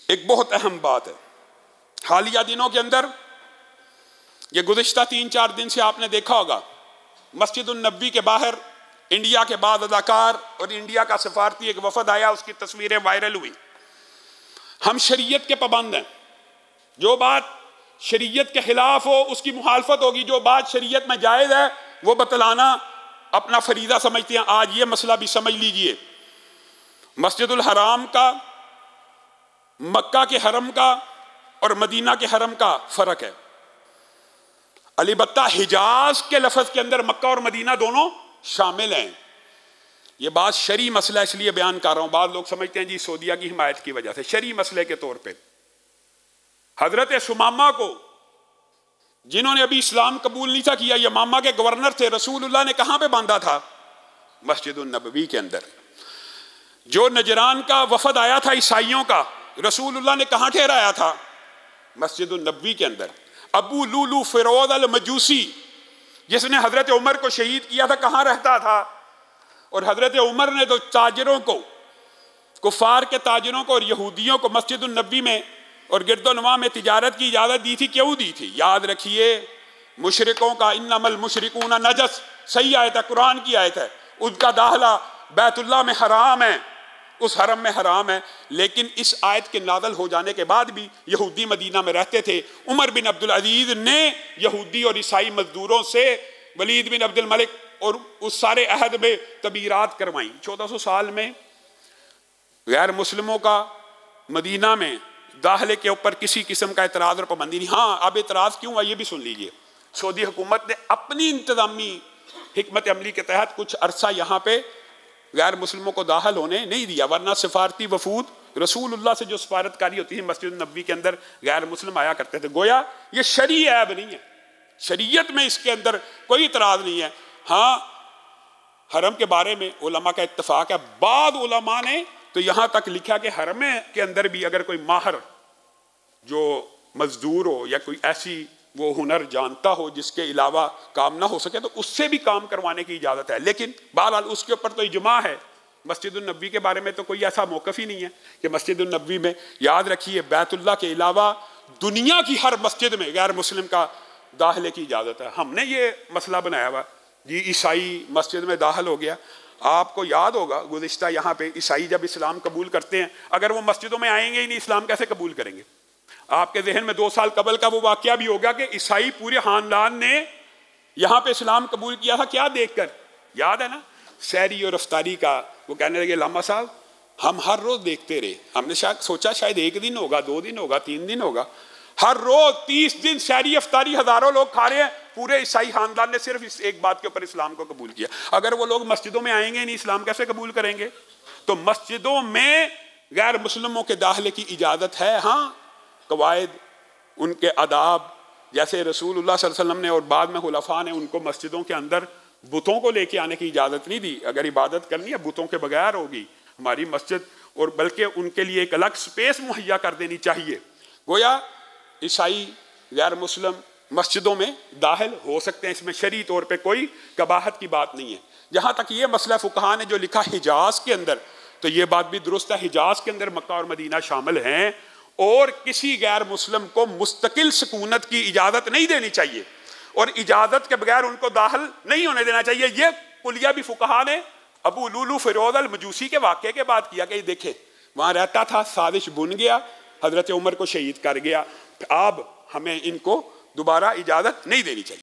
एक बहुत अहम बात है, हालिया दिनों के अंदर, ये गुज़िश्ता 3-4 दिन से आपने देखा होगा, मस्जिद उन नबी के बाहर इंडिया के बाद अदाकार और इंडिया का सफारती एक वफद आया, उसकी तस्वीरें वायरल हुई। हम शरीयत के पाबंद हैं, जो बात शरीयत के खिलाफ हो उसकी मुखालफत होगी, जो बात शरीयत में जायज़ है वो बतलाना अपना फरीदा समझते हैं। आज ये मसला भी समझ लीजिए, मस्जिदुल हराम का, मक्का के हरम का और मदीना के हरम का फर्क है। अलबत्ता हिजाज के लफ्ज के अंदर मक्का और मदीना दोनों शामिल हैं। ये बात शरी मसला इसलिए बयान कर रहा हूं, बाद लोग समझते हैं जी सऊदीया की हिमायत की वजह से। शरी मसले के तौर पे हजरत सुमामा को, जिन्होंने अभी इस्लाम कबूल नहीं था किया, यमामा के गवर्नर थे, रसूलुल्लाह ने कहां पे बांधा था? मस्जिदुन नबवी के अंदर। जो नजरान का वफद आया था ईसाइयों का, रसूलुल्लाह ने कहां ठहराया था? मस्जिदुन नबवी के अंदर। अबू लूलू फिरोज अल मजूसी, जिसने हजरत उमर को शहीद किया था, कहां रहता था? और हजरत उमर ने तो ताजरों को, कुफार के ताजरों को और यहूदियों को मस्जिदुन नबी में और गिरदोनवा में तिजारत की इजाजत दी थी। क्यों दी थी? याद रखिए, मुशरिकों का इन्नमल मुशरिकून नजस, सही आयत है, कुरान की आयत है, उनका दाखिला बैतुल्लाह में हराम है, उस हरम में हराम है। लेकिन इस आयत के नाज़िल हो जाने के बाद भी यहूदी मदीना में रहते थे। उमर बिन अब्दुल अजीज ने यहूदी और ईसाई मजदूरों से, वलीद बिन अब्दुल मलिक और उस सारे अहद में तबीरात करवाई। 1400 साल में गैर मुस्लिमों का मदीना में दाखिले के ऊपर किसी किस्म का एतराज़ और पाबंदी नहीं। हाँ, अब एतराज़ क्यों है ये भी सुन लीजिए। सऊदी हुकूमत ने अपनी इंतजामी हिकमत अमली के तहत कुछ अरसा यहाँ पे गैर मुस्लिमों को दाखिल होने नहीं दिया, वरना सिफारती वफूद रसूलुल्लाह से जो सफारतकारी होती है मस्जिद नबी के अंदर गैर मुस्लिम आया करते थे। गोया ये शरी ऐब नहीं है, शरीयत में इसके अंदर कोई इतराज़ नहीं है। हाँ, हरम के बारे में उलमा का इत्तफाक है। बाद उलमा ने तो यहाँ तक लिखा कि हरम के अंदर भी अगर कोई माहर जो मजदूर हो या कोई ऐसी वो हुनर जानता हो जिसके अलावा काम ना हो सके, तो उससे भी काम करवाने की इजाज़त है। लेकिन बहरहाल उसके ऊपर तो इजमा है। मस्जिदुन नबी के बारे में तो कोई ऐसा मौक़िफ़ ही नहीं है कि मस्जिदुन नबी में, याद रखिए, बैतुल्लाह के अलावा दुनिया की हर मस्जिद में गैर मुस्लिम का दाखिले की इजाज़त है। हमने ये मसला बनाया हुआ जी, ईसाई मस्जिद में दाखिल हो गया। आपको याद होगा गुज़िश्ता यहाँ पे ईसाई जब इस्लाम कबूल करते हैं, अगर वो मस्जिदों में आएंगे ही नहीं, इस्लाम कैसे कबूल करेंगे? आपके जहन में 2 साल कबल का वो वाक़या भी होगा कि ईसाई पूरे खानदान ने यहाँ पे इस्लाम कबूल किया था। क्या देखकर? याद है ना, सैरी और अफ्तारी का। वो कहने लगे, लामा साहब हम हर रोज़ देखते रहे, हमने शायद सोचा शायद 1 दिन होगा, 2 दिन होगा, 3 दिन होगा, हर रोज़ 30 दिन सैरी अफ्तारी हज़ारों लोग खा रहे हैं। पूरे ईसाई खानदान ने सिर्फ इस एक बात के ऊपर इस्लाम को कबूल किया। अगर वो लोग मस्जिदों में आएंगे नहीं, इस्लाम कैसे कबूल करेंगे? तो मस्जिदों में गैर मुस्लिमों के दाखिले की इजाज़त है। हाँ, कवायद, उनके अदाब, जैसे रसूलुल्लाह सल्लल्लाहु अलैहि वसल्लम ने और बाद में खुलफा ने उनको मस्जिदों के अंदर बुतों को लेके आने की इजाज़त नहीं दी। अगर इबादत करनी है बुतों के बगैर होगी हमारी मस्जिद, और बल्कि उनके लिए एक अलग स्पेस मुहैया कर देनी चाहिए। गोया ईसाई गैर मुस्लिम मस्जिदों में दाखिल हो सकते हैं, इसमें शरई तौर पे कोई कबाहत की बात नहीं है। जहाँ तक ये मसला फुकहा ने जो लिखा हिजाज के अंदर, तो ये बात भी दुरुस्त है, हिजाज के अंदर मक्का और मदीना शामिल हैं और किसी गैर मुस्लिम को मुस्तकिल सुकूनत की इजाज़त नहीं देनी चाहिए और इजाज़त के बगैर उनको दाखिल नहीं होने देना चाहिए। ये कुलिया भी फुकहा ने अबू लूलू फिरोज अल मजूसी के वाक़े के बाद किया कि देखे वहाँ रहता था, साजिश बुन गया, हजरत उमर को शहीद कर गया, अब हमें इनको दोबारा इजाज़त नहीं देनी चाहिए।